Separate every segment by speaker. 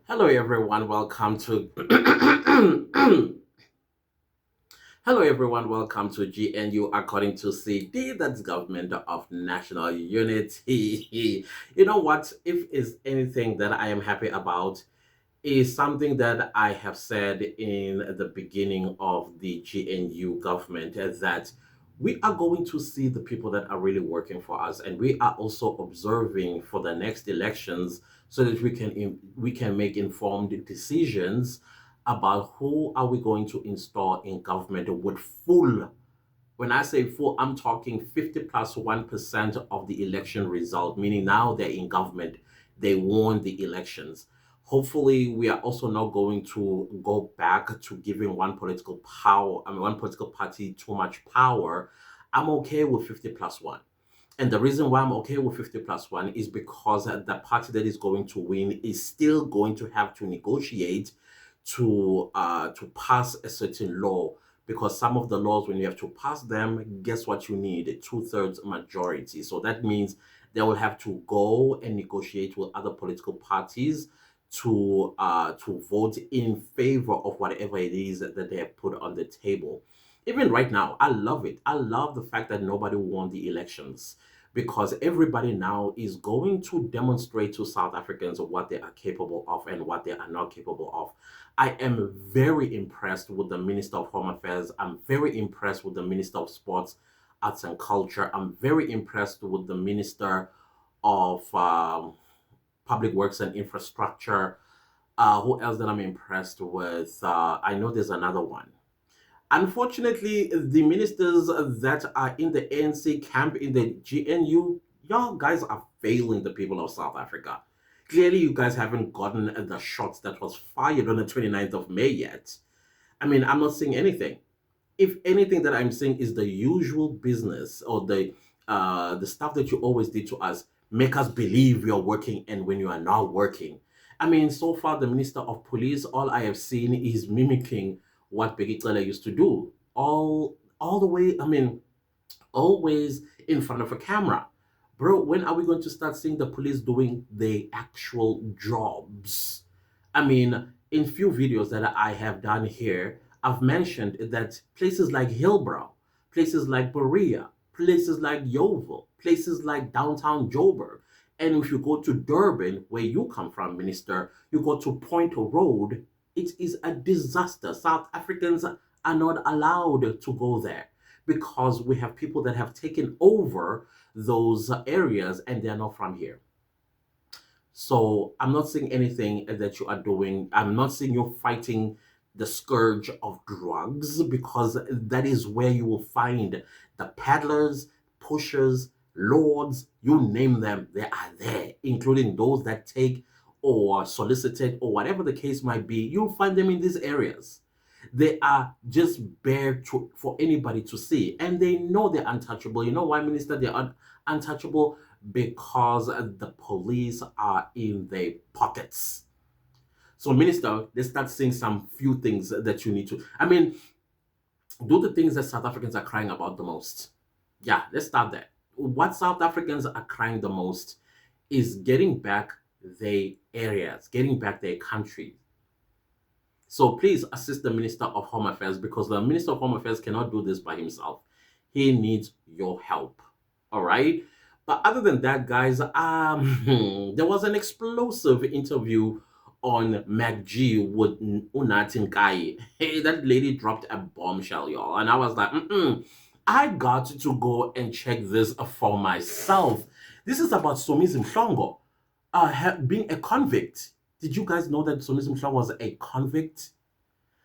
Speaker 1: Hello, everyone. Welcome to Hello, everyone. Welcome to GNU according to CD. That's Government of National Unity. You know what? If is anything that I am happy about, is something that I have said in the beginning of the GNU government that we are going to see the people that are really working for us, and we are also observing for the next elections so that we can make informed decisions about who are we going to install in government with full. When I say full, I'm talking 50 plus 1% of the election result, meaning now they're in government, they won the elections. Hopefully, we are also not going to go back to giving one political party too much power. I'm okay with 50 plus 1. And the reason why I'm okay with 50 plus 1 is because the party that is going to win is still going to have to negotiate to pass a certain law, because some of the laws, when you have to pass them, guess what you need? A two-thirds majority. So that means they will have to go and negotiate with other political parties to vote in favor of whatever it is that they have put on the table. Even right now, I love it. I love the fact that nobody won the elections, because everybody now is going to demonstrate to South Africans what they are capable of and what they are not capable of. I am very impressed with the Minister of Home Affairs. I'm very impressed with the Minister of Sports, Arts and Culture. I'm very impressed with the Minister of Public Works and Infrastructure. Who else that I'm impressed with? I know there's another one. Unfortunately, the ministers that are in the ANC camp in the GNU, y'all guys are failing the people of South Africa. Clearly, you guys haven't gotten the shots that was fired on the 29th of May yet. I mean, I'm not seeing anything. If anything that I'm seeing is the usual business, or the stuff that you always did to us, make us believe you're working and when you are not working. I mean, so far the Minister of Police, all I have seen is mimicking what Betrayal used to do. All the way, I mean, always in front of a camera. Bro, when are we going to start seeing the police doing the actual jobs? I mean, in few videos that I have done here, I've mentioned that places like Hillbrow, places like Berea, places like Yeovil, places like downtown Joburg, and if you go to Durban, where you come from, Minister, you go to Point Road, it is a disaster. South Africans are not allowed to go there because we have people that have taken over those areas and they're not from here. So I'm not seeing anything that you are doing. I'm not seeing you fighting the scourge of drugs, because that is where you will find the peddlers, pushers, lords, you name them, they are there, including those that take or solicited or whatever the case might be. You'll find them in these areas. They are just bare for anybody to see, and they know they're untouchable. You know why, Minister? They are untouchable because the police are in their pockets. So, Minister, let's start seeing some few things that you need to. I mean, do the things that South Africans are crying about the most. Yeah, let's start there. What South Africans are crying the most is getting back their areas, getting back their country. So please assist the Minister of Home Affairs, because the Minister of Home Affairs cannot do this by himself. He needs your help. All right. But other than that, guys, there was an explosive interview on MacG with Unathi Nkayi. Hey, that lady dropped a bombshell, y'all. And I was like, I got to go and check this for myself. This is about Somizi Mhlongo being a convict. Did you guys know that Somizi Mhlongo was a convict?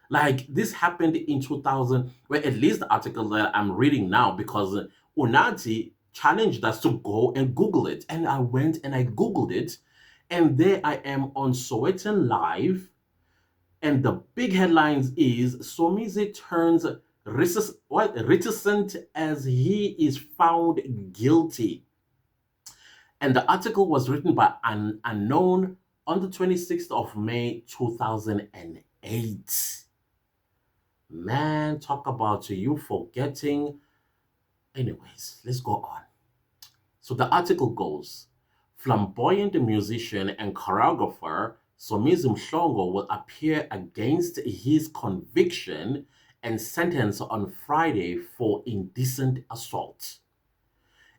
Speaker 1: Like, this happened in 2000, well, at least the article that I'm reading now, because Unathi challenged us to go and Google it. And I went and I Googled it. And there I am on Sowetan Live. And the big headlines is Somizi turns reticent as he is found guilty. And the article was written by an unknown on the 26th of May 2008. Man, talk about you forgetting. Anyways, let's go on. So the article goes, flamboyant musician and choreographer Somizi Mhlongo will appear against his conviction and sentence on Friday for indecent assault.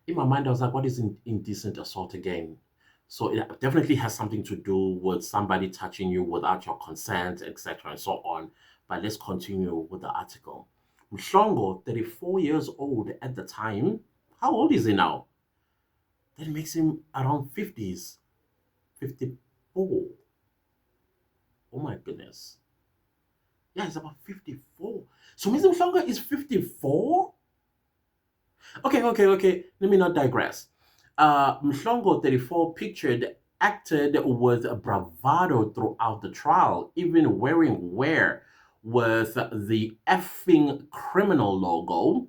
Speaker 1: In my mind, I was like, what is indecent assault again? So it definitely has something to do with somebody touching you without your consent, etc., and so on. But let's continue with the article. Mhlongo, 34 years old at the time. How old is he now? That makes him around 50s. 54. Oh my goodness. Yeah, he's about 54. So Mr. Mhlongo is 54? Okay. Let me not digress. Mhlongo, 34, pictured acted with bravado throughout the trial, even wearing wear with the effing criminal logo.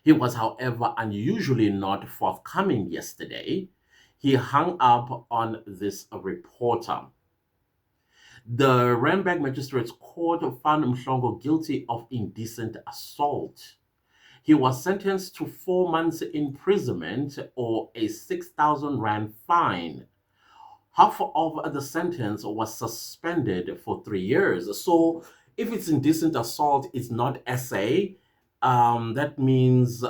Speaker 1: He was, however, unusually not forthcoming yesterday. He hung up on this reporter. The Randburg Magistrates Court found Mhlongo guilty of indecent assault. He was sentenced to 4 months imprisonment or a 6,000 Rand fine. Half of the sentence was suspended for 3 years. So if it's indecent assault, it's not SA. That means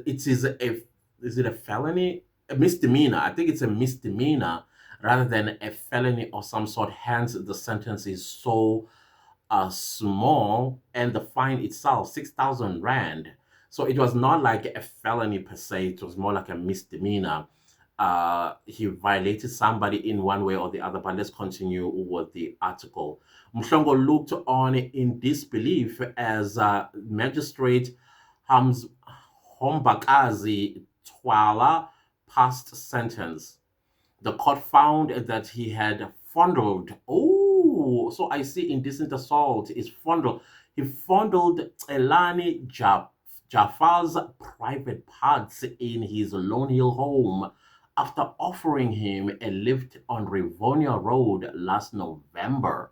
Speaker 1: is it a felony? A misdemeanor. I think it's a misdemeanor rather than a felony of some sort. Hence, the sentence is so small, and the fine itself 6,000 Rand. So it was not like a felony per se, it was more like a misdemeanor. He violated somebody in one way or the other, but let's continue with the article. Mhlongo looked on in disbelief as Magistrate Hombakazi Twala passed sentence. The court found that he had fondled. Oh, so I see indecent assault is fondled. He fondled Elani Jafar's private parts in his Lone Hill home after offering him a lift on Rivonia Road last November.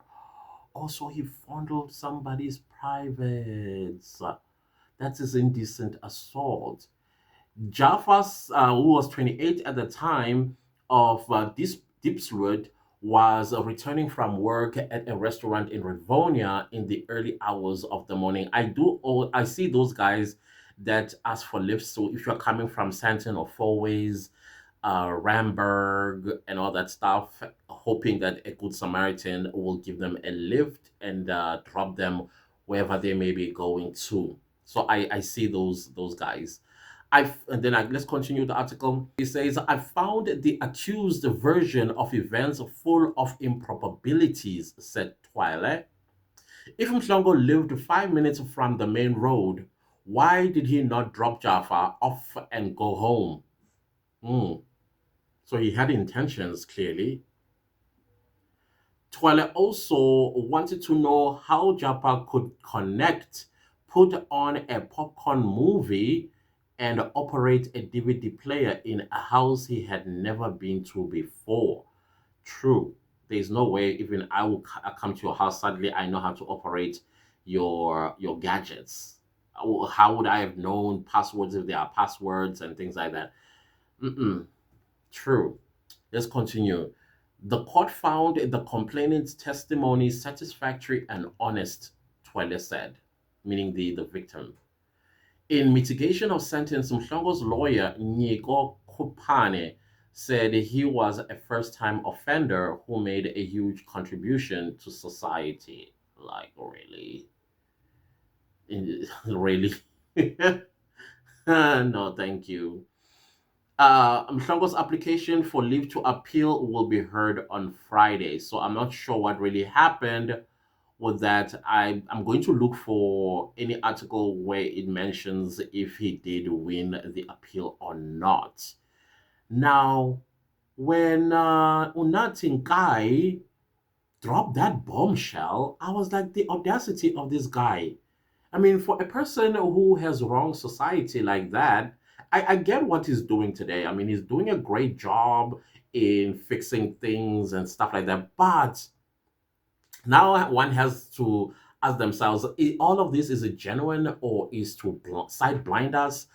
Speaker 1: Also, he fondled somebody's privates. That is indecent assault. Jaffas, who was 28 at the time of this Dipswood, was returning from work at a restaurant in Rivonia in the early hours of the morning. I see those guys that ask for lifts. So if you're coming from Santon or Four Ways, Ramberg, and all that stuff, hoping that a good Samaritan will give them a lift and drop them wherever they may be going to. So I see those guys. Let's continue the article. It says, I found the accused version of events full of improbabilities, said Twile. If Mhlongo lived 5 minutes from the main road, why did he not drop Jaffa off and go home? So he had intentions, clearly. Twile also wanted to know how Jaffa could connect, put on a popcorn movie, and operate a DVD player in a house he had never been to before. True. There's no way even I will come to your house. Suddenly, I know how to operate your gadgets. How would I have known passwords if there are passwords and things like that? True. Let's continue. The court found the complainant's testimony satisfactory and honest, Twele said, meaning the victim. In mitigation of sentence, Mhlongo's lawyer, Nyiko Kupane, said he was a first-time offender who made a huge contribution to society. Like, really? Really? No, thank you. Mhlongo's application for leave to appeal will be heard on Friday. So I'm not sure what really happened with that. I'm going to look for any article where it mentions if he did win the appeal or not. Now, when Unatinkai dropped that bombshell, I was like, the audacity of this guy. I mean, for a person who has wronged society like that, I get what he's doing today. I mean, he's doing a great job in fixing things and stuff like that. But now one has to ask themselves, all of this, is it genuine or is to sight blind us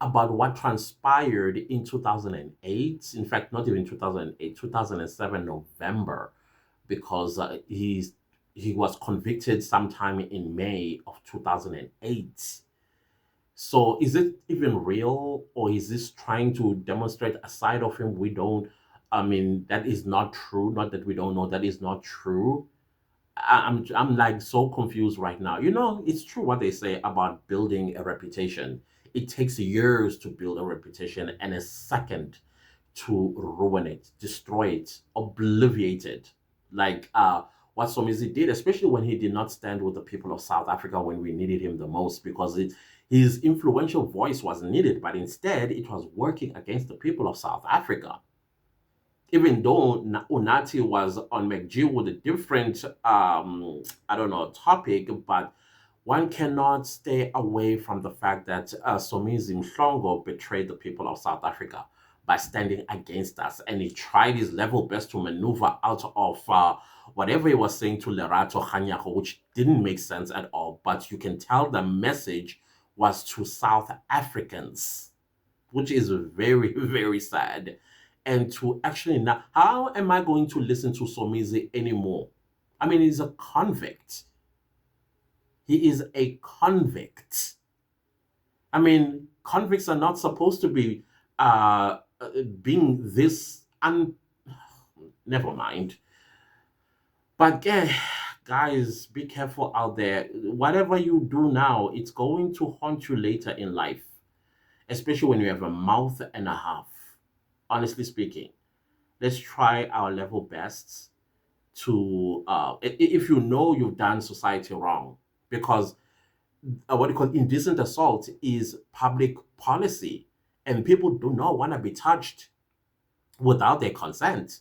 Speaker 1: about what transpired in 2008? In fact, not even 2008, 2007, November. because he was convicted sometime in May of 2008. So is it even real, or is this trying to demonstrate a side of him we don't? I mean, that is not true. Not that we don't know that is not true. I'm like so confused right now. You know, it's true what they say about building a reputation. It takes years to build a reputation and a second to ruin it, destroy it, obliviate it. Like what Somizi did, especially when he did not stand with the people of South Africa when we needed him the most, because his influential voice was needed, but instead it was working against the people of South Africa. Even though Unati was on McG with a different, I don't know, topic, but one cannot stay away from the fact that Somizi Mhlongo betrayed the people of South Africa by standing against us. And he tried his level best to maneuver out of whatever he was saying to Lerato Kganyago, which didn't make sense at all. But you can tell the message was to South Africans, which is very, very sad. And to actually now, how am I going to listen to Somizi anymore? I mean, he's a convict. He is a convict. I mean, convicts are not supposed to be being this never mind. But yeah, guys, be careful out there. Whatever you do now, it's going to haunt you later in life, especially when you have a mouth and a half. Honestly speaking, let's try our level best to, if you know you've done society wrong, because what you call indecent assault is public policy, and people do not want to be touched without their consent.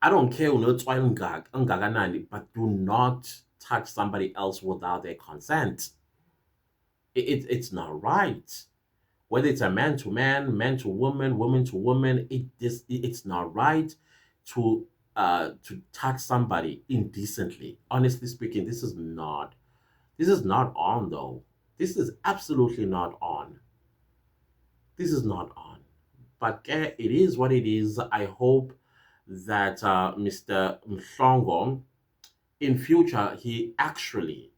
Speaker 1: I don't care but do not touch somebody else without their consent. It's not right. Whether it's a man to woman, woman to woman, it's not right to touch somebody indecently. Honestly speaking, this is not on though. This is absolutely not on. This is not on. But it is what it is. I hope that Mr. Mhlongo, in future, he actually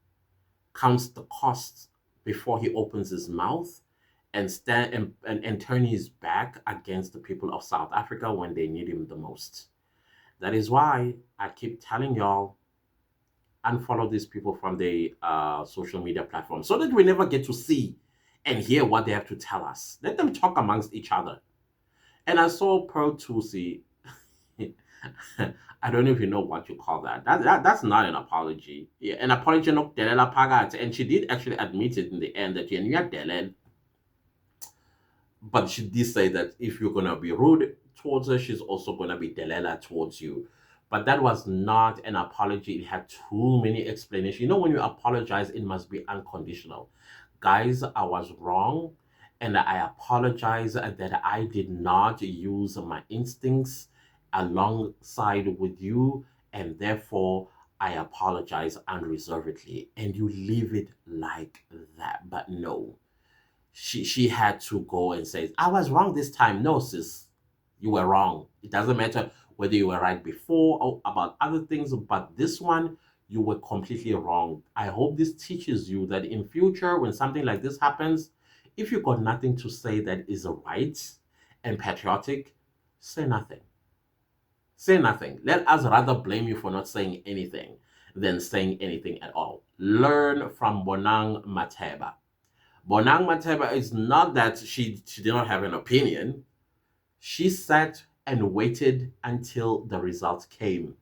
Speaker 1: counts the costs before he opens his mouth and stand and turn his back against the people of South Africa when they need him the most. That is why I keep telling y'all, unfollow these people from the social media platforms so that we never get to see and hear what they have to tell us. Let them talk amongst each other. And I saw Pearl Thusi. I don't know if you know what you call that. That's not an apology. Yeah, an apology not delela pagat, and she did actually admit it in the end that you are delel. But she did say that if you're gonna be rude towards her, she's also gonna be delela towards you. But that was not an apology. It had too many explanations. You know, when you apologize, it must be unconditional. Guys, I was wrong, and I apologize that I did not use my instincts alongside with you, and therefore I apologize unreservedly. And you leave it like that. But no, she had to go and say, I was wrong this time. No, sis, you were wrong. It doesn't matter whether you were right before or about other things, but this one, you were completely wrong. I hope this teaches you that in future, when something like this happens, if you got nothing to say that is right and patriotic, say nothing. Say nothing. Let us rather blame you for not saying anything than saying anything at all. Learn from Bonang Mateba. Bonang Mateba is not that she did not have an opinion. She sat and waited until the results came.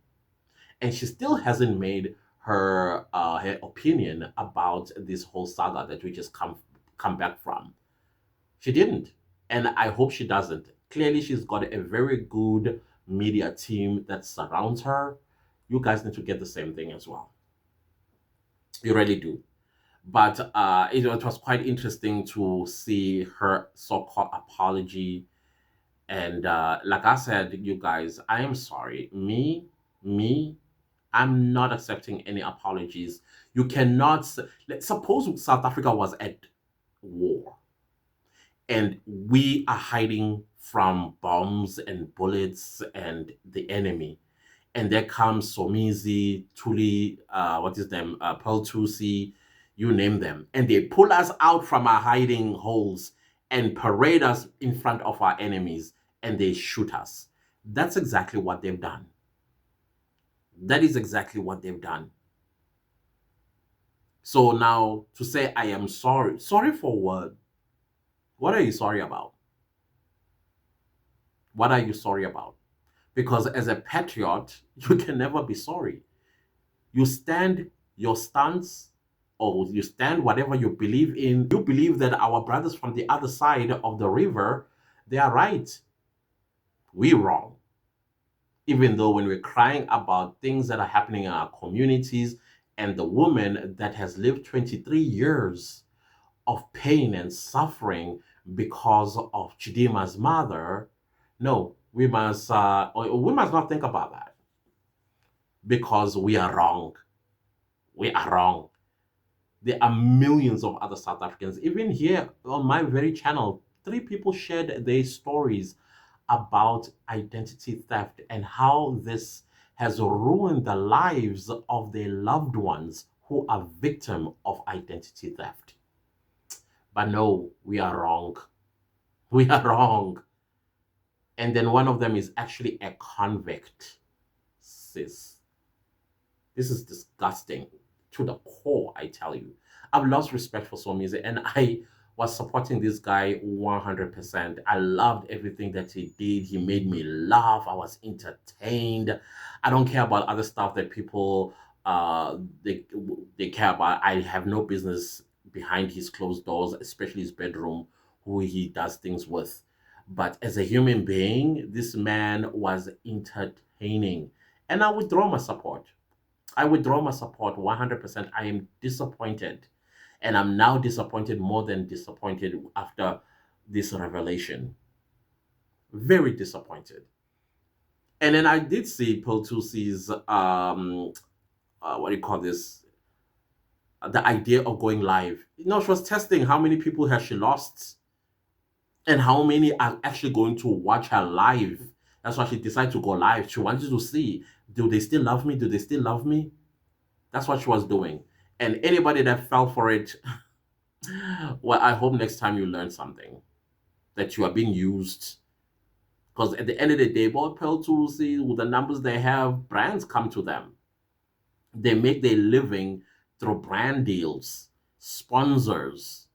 Speaker 1: And she still hasn't made her opinion about this whole saga that we just come back from. She didn't. And I hope she doesn't. Clearly, she's got a very good media team that surrounds her. You guys need to get the same thing as well. You really do. But it was quite interesting to see her so-called apology. And like I said, you guys, I am sorry. Me, I'm not accepting any apologies. You cannot, suppose South Africa was at war and we are hiding from bombs and bullets and the enemy. And there comes Somizi, Tuli, what is them, Pearl Thusi, you name them. And they pull us out from our hiding holes and parade us in front of our enemies, and they shoot us. That's exactly what they've done. That is exactly what they've done. So now to say I am sorry, sorry for what? What are you sorry about? What are you sorry about? Because as a patriot, you can never be sorry. You stand your stance, or you stand whatever you believe in. You believe that our brothers from the other side of the river, they are right. We're wrong. Even though when we're crying about things that are happening in our communities, and the woman that has lived 23 years of pain and suffering because of Chidima's mother, no, we must not think about that, because we are wrong. We are wrong. There are millions of other South Africans. Even here on my very channel, 3 people shared their stories about identity theft and how this has ruined the lives of their loved ones who are victim of identity theft. But no, we are wrong. We are wrong. And then one of them is actually a convict. Sis, this is disgusting to the core, I tell you. I've lost respect for Somizi, and I was supporting this guy 100%. I loved everything that he did. He made me laugh. I was entertained. I don't care about other stuff that people they care about. I have no business behind his closed doors, especially his bedroom, who he does things with. But as a human being, this man was entertaining. And I withdraw my support. I withdraw my support 100%. I am disappointed. And I'm now disappointed, more than disappointed, after this revelation. Very disappointed. And then I did see Peltusi's, what do you call this? The idea of going live. You know, she was testing how many people has she lost and how many are actually going to watch her live. That's why she decided to go live. She wanted to see, do they still love me? Do they still love me? That's what she was doing. And anybody that fell for it, well, I hope next time you learn something, that you are being used. Because at the end of the day, both Peltusi, with the numbers they have, brands come to them. They make their living through brand deals, sponsors.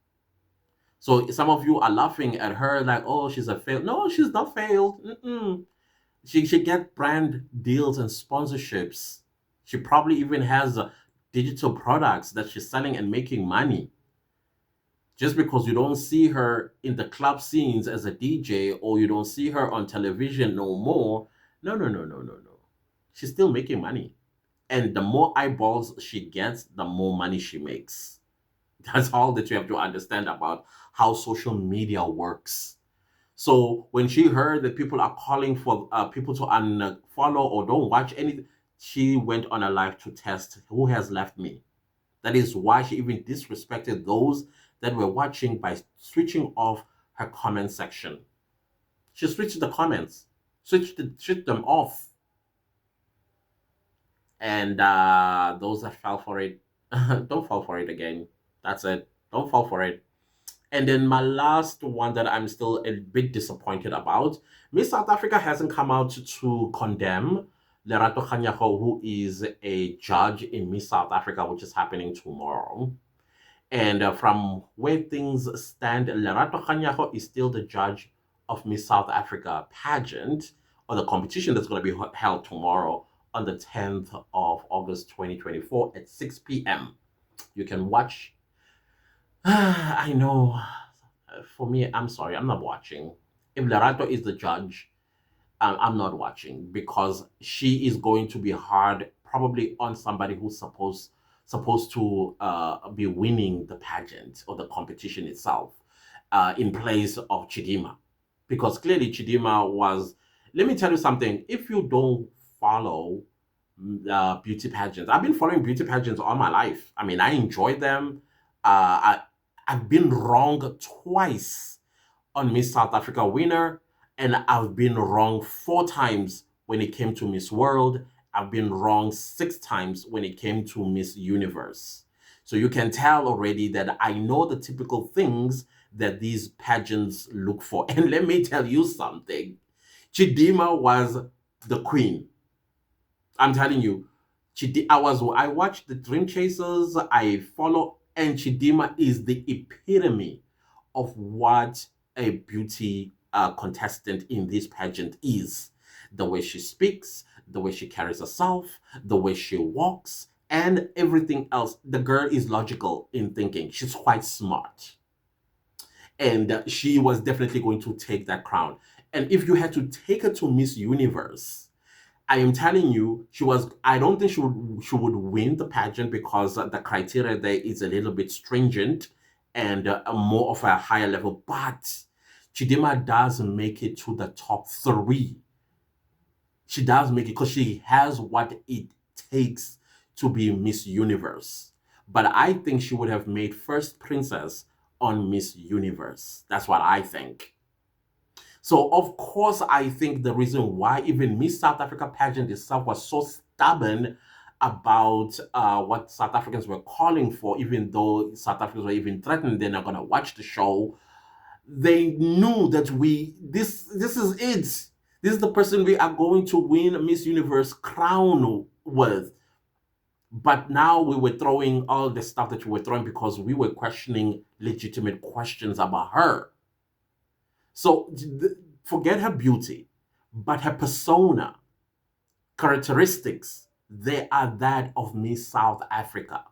Speaker 1: So some of you are laughing at her like, oh, she's a fail. No, she's not failed. She get brand deals and sponsorships. She probably even has digital products that she's selling and making money. Just because you don't see her in the club scenes as a DJ, or you don't see her on television no more, no. She's still making money. And the more eyeballs she gets, the more money she makes. That's all that you have to understand about how social media works. So when she heard that people are calling for people to unfollow or don't watch anything, she went on a live to test who has left me. That is why she even disrespected those that were watching by switching off her comment section. She switched the comments, switched them off. And those that fell for it, don't fall for it again. That's it. Don't fall for it. And then my last one that I'm still a bit disappointed about, Miss South Africa hasn't come out to condemn Lerato Kganyago, who is a judge in Miss South Africa, which is happening tomorrow. And from where things stand, Lerato Kganyago is still the judge of Miss South Africa pageant, or the competition that's going to be held tomorrow on the 10th of August 2024 at 6 p.m. You can watch. I know. For me, I'm sorry, I'm not watching. If Lerato is the judge, I'm not watching, because she is going to be hard, probably on somebody who's supposed to be winning the pageant or the competition itself, in place of Chidima, because clearly Chidima was. Let me tell you something. If you don't follow beauty pageants, I've been following beauty pageants all my life. I mean, I enjoy them. I've been wrong twice on Miss South Africa winner, and I've been wrong 4 times when it came to Miss World. I've been wrong 6 times when it came to Miss Universe. So you can tell already that I know the typical things that these pageants look for. And let me tell you something. Chidima was the queen. I'm telling you, I watched the Dream Chasers, I follow, and Chidima is the epitome of what a beauty contestant in this pageant is. The way she speaks, the way she carries herself, the way she walks, and everything else. The girl is logical in thinking. She's quite smart. And she was definitely going to take that crown. And if you had to take her to Miss Universe, I am telling you, I don't think she would win the pageant because the criteria there is a little bit stringent and more of a higher level. But Chidima does make it to the top 3. She does make it because she has what it takes to be Miss Universe. But I think she would have made first princess on Miss Universe. That's what I think. So, of course, I think the reason why even Miss South Africa pageant itself was so stubborn about what South Africans were calling for, even though South Africans were even threatened they're not going to watch the show, they knew that this is it. This is the person we are going to win Miss Universe crown with. But now we were throwing all the stuff that we were throwing because we were questioning legitimate questions about her. So forget her beauty, but her persona, characteristics, they are that of Miss South Africa.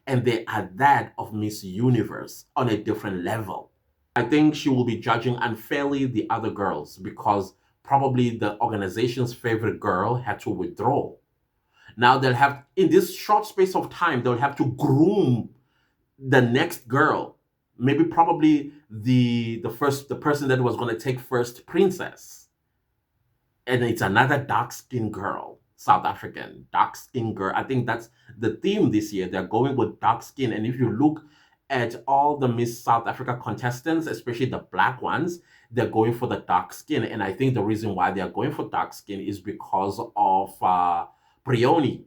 Speaker 1: And they are that of Miss Universe on a different level. I think she will be judging unfairly the other girls because probably the organization's favorite girl had to withdraw. Now they'll have, in this short space of time, they'll have to groom the next girl. Maybe probably the person that was going to take first princess. And it's another dark-skinned girl, South African, dark-skinned girl. I think that's the theme this year. They're going with dark skin. And if you look at all the Miss South Africa contestants, especially the black ones, they're going for the dark skin. And I think the reason why they're going for dark skin is because of Brioni,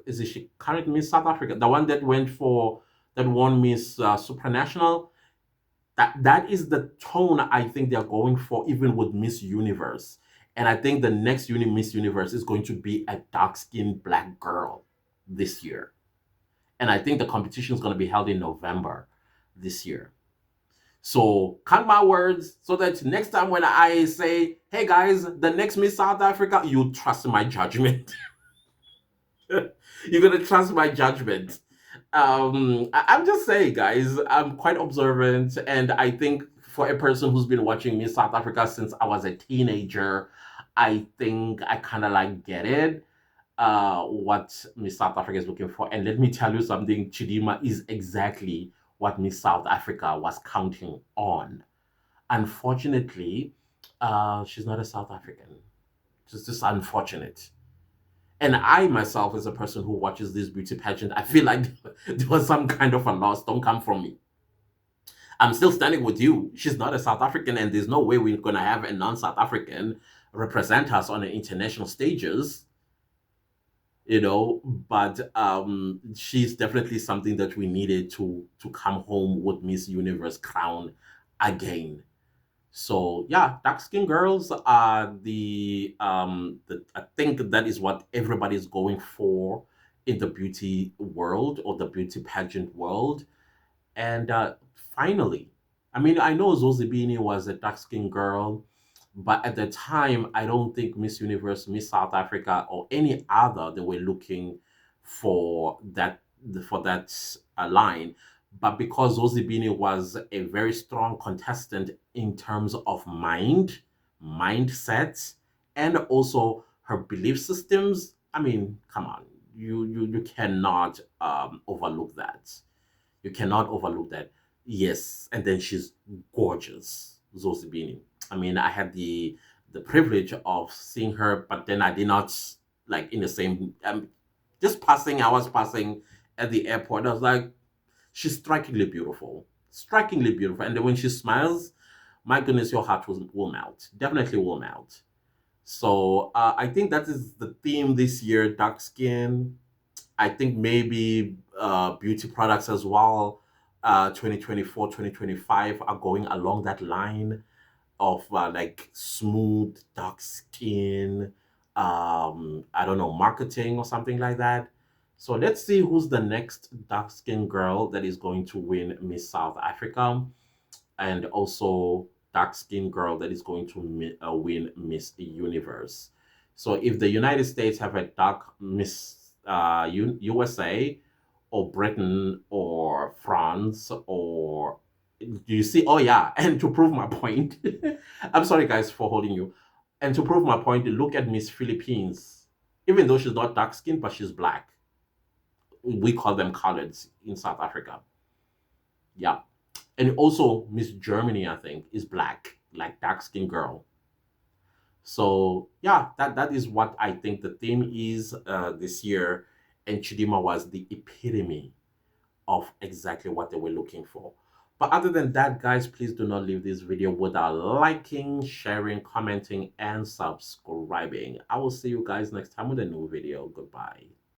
Speaker 1: is she current Miss South Africa, the one that won Miss Supranational. That is the tone I think they're going for, even with Miss Universe. And I think the next Miss Universe is going to be a dark-skinned black girl this year. And I think the competition is going to be held in November this year. So count my words so that next time when I say, hey guys, the next Miss South Africa, you trust my judgment. You're going to trust my judgment. I'm just saying, guys, I'm quite observant. And I think for a person who's been watching Miss South Africa since I was a teenager, I think I kind of like get it. What Miss South Africa is looking for. And let me tell you something, Chidima is exactly what Miss South Africa was counting on. Unfortunately, she's not a South African. It's just unfortunate. And I myself, as a person who watches this beauty pageant, I feel like there was some kind of a loss. Don't come from me. I'm still standing with you. She's not a South African, and there's no way we're going to have a non-South African represent us on the international stages. But she's definitely something that we needed to come home with Miss Universe crown again. So yeah, dark skinned girls are I think that is what everybody's going for in the beauty world or the beauty pageant world. And finally, I mean, I know Zozibini was a dark skinned girl, but at the time, I don't think Miss Universe, Miss South Africa, or any other they were looking for that line. But because Zozibini was a very strong contestant in terms of mindset, and also her belief systems, I mean, come on, you cannot overlook that. You cannot overlook that. Yes, and then she's gorgeous, Zozibini. I mean, I had the privilege of seeing her, but then I did not like in the same. Just passing, I was passing at the airport. I was like, she's strikingly beautiful, and then when she smiles, my goodness, your heart will melt. Definitely will melt. So I think that is the theme this year, dark skin. I think maybe beauty products as well, 2024, 2025 are going along that line of like smooth, dark skin, I don't know, marketing or something like that. So let's see who's the next dark skin girl that is going to win Miss South Africa, and also dark skinned girl that is going to win Miss Universe. So if the United States have a dark Miss USA or Britain or France or do you see? Oh yeah, and to prove my point, I'm sorry guys for holding you. And to prove my point, look at Miss Philippines. Even though she's not dark skinned, but she's black. We call them coloreds in South Africa. Yeah. And also Miss Germany, I think, is black, like dark skinned girl. So yeah, that is what I think the theme is this year. And Chidima was the epitome of exactly what they were looking for. But other than that, guys, please do not leave this video without liking, sharing, commenting, and subscribing. I will see you guys next time with a new video. Goodbye.